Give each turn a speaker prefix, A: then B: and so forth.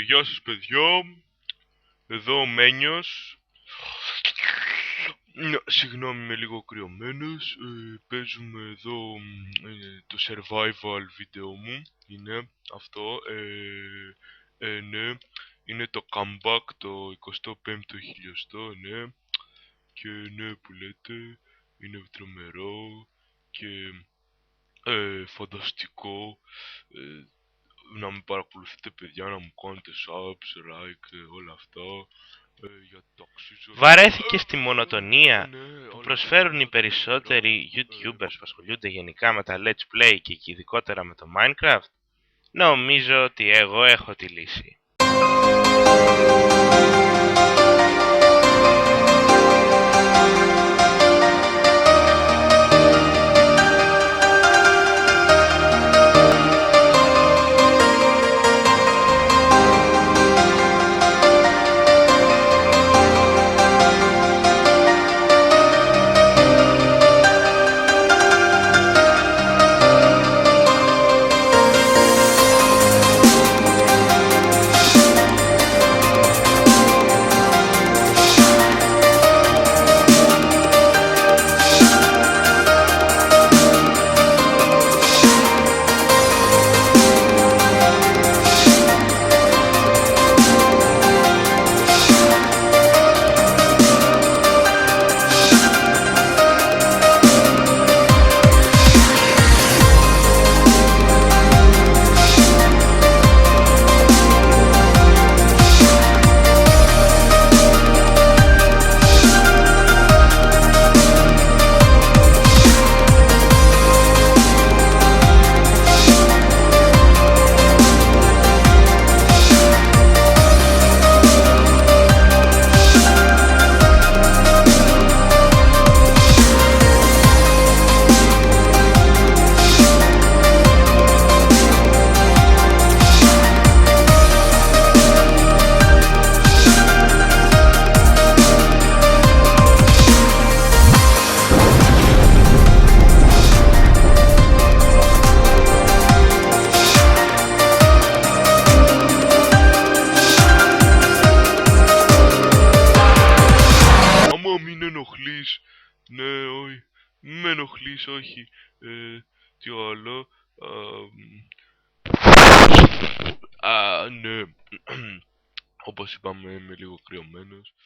A: Γεια σας παιδιά, εδώ ο Μένιος. Συγγνώμη, είμαι λίγο κρυωμένος. Παίζουμε εδώ το survival βίντεο μου. Είναι αυτό. Ναι. Είναι το comeback το 25ο χιλιοστό, ναι. Και ναι, που λέτε, είναι τρομερό και φανταστικό. Να με παρακολουθείτε παιδιά, να μου κάνετε subs, like, όλα αυτά. Γιατί το αξίζω.
B: Βαρέθηκε στη μονοτονία
A: Ναι,
B: που
A: όλα αυτά
B: προσφέρουν οι
A: τα τρομερά.
B: περισσότεροι YouTubers που ασχολούνται γενικά με τα Let's Play και ειδικότερα με το Minecraft? Νομίζω ότι εγώ έχω τη λύση.
A: Άμα μην ενοχλείς, ναι, όχι, μην με ενοχλείς, όχι, τι άλλο, ναι, όπως είπαμε είμαι λίγο κρυωμένος.